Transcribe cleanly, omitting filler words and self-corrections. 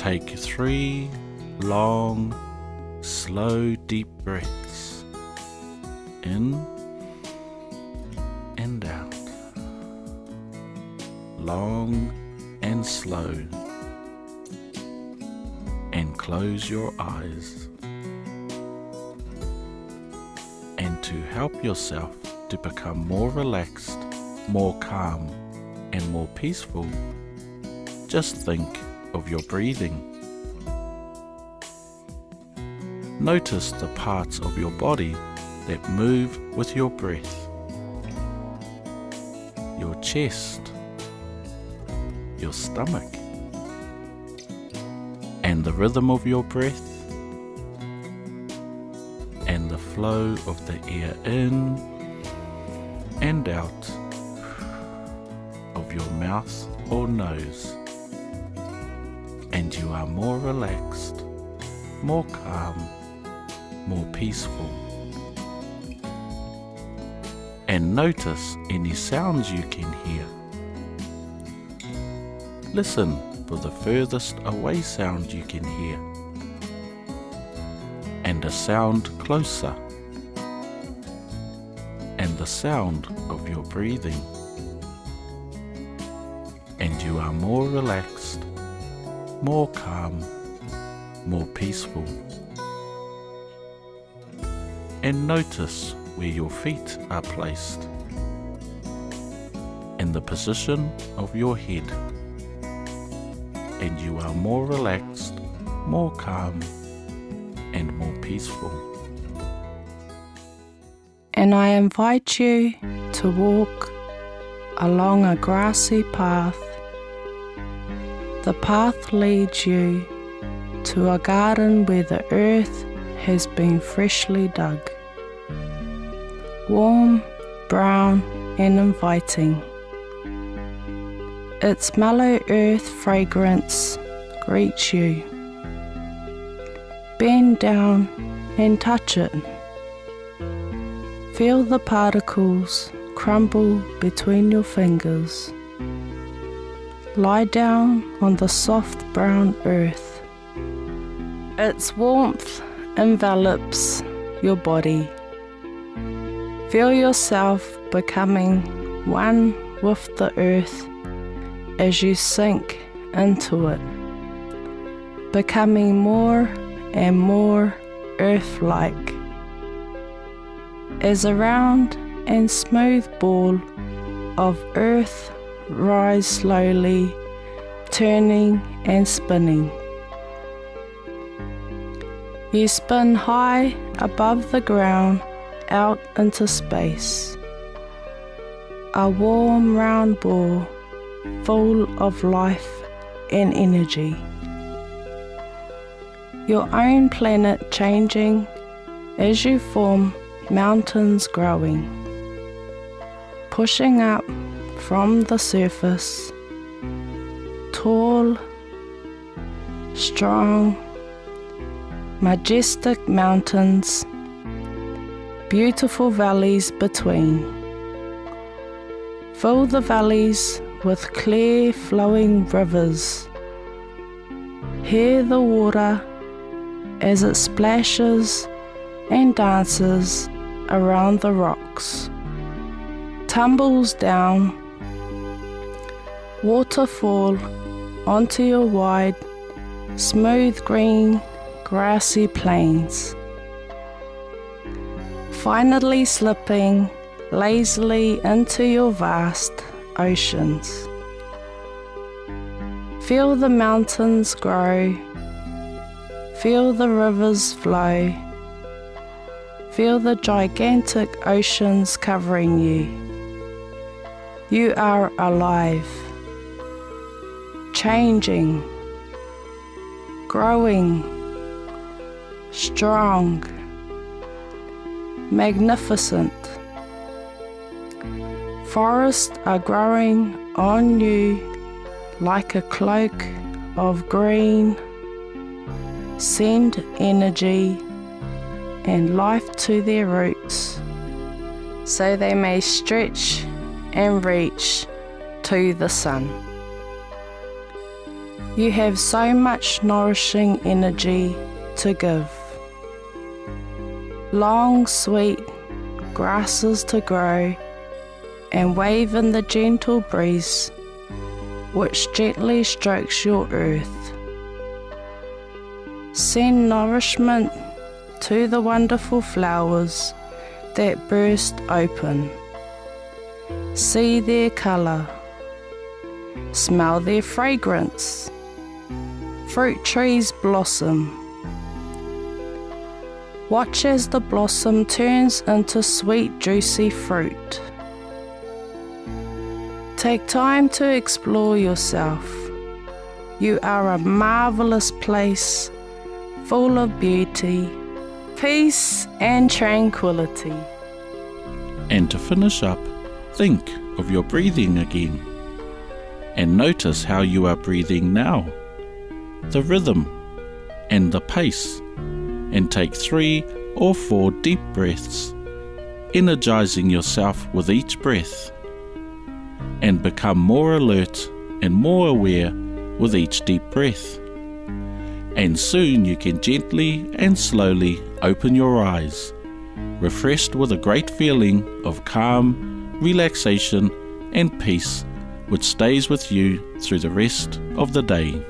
take 3 long, slow, deep breaths in and out, long and slow, and close your eyes. And to help yourself to become more relaxed, more calm, and more peaceful, just think of your breathing. Notice the parts of your body that move with your breath. Your chest, your stomach, and the rhythm of your breath, and the flow of the air in and out of your mouth or nose. And you are more relaxed, more calm, more peaceful. And notice any sounds you can hear. Listen for the furthest away sound you can hear, and a sound closer, and the sound of your breathing. And you are more relaxed, more calm, more peaceful. And notice where your feet are placed, and the position of your head. And you are more relaxed, more calm, and more peaceful. And I invite you to walk along a grassy path. The path leads you to a garden where the earth has been freshly dug. Warm, brown, and inviting. Its mellow earth fragrance greets you. Bend down and touch it. Feel the particles crumble between your fingers. Lie down on the soft brown earth. Its warmth envelops your body. Feel yourself becoming one with the earth as you sink into it, becoming more and more earth-like. As a round and smooth ball of earth rise slowly, turning and spinning. You spin high above the ground out into space. A warm round ball full of life and energy. Your own planet changing as you form mountains growing, pushing up from the surface, tall, strong, majestic mountains, beautiful valleys between. Fill the valleys with clear flowing rivers. Hear the water as it splashes and dances around the rocks, tumbles down, waterfall onto your wide, smooth green, grassy plains, finally slipping lazily into your vast oceans. Feel the mountains grow, feel the rivers flow, feel the gigantic oceans covering you. You are alive, changing, growing, strong, magnificent. Forests are growing on you like a cloak of green. Send energy and life to their roots so they may stretch and reach to the sun. You have so much nourishing energy to give. Long, sweet grasses to grow and wave in the gentle breeze which gently strokes your earth. Send nourishment to the wonderful flowers that burst open. See their colour, smell their fragrance. Fruit trees blossom. Watch as the blossom turns into sweet, juicy fruit. Take time to explore yourself. You are a marvelous place, full of beauty, peace and tranquility. And to finish up, think of your breathing again. And notice how you are breathing now, the rhythm and the pace. And take 3 or 4 deep breaths, energizing yourself with each breath. And become more alert and more aware with each deep breath. And soon you can gently and slowly open your eyes, refreshed with a great feeling of calm, relaxation and peace, which stays with you through the rest of the day.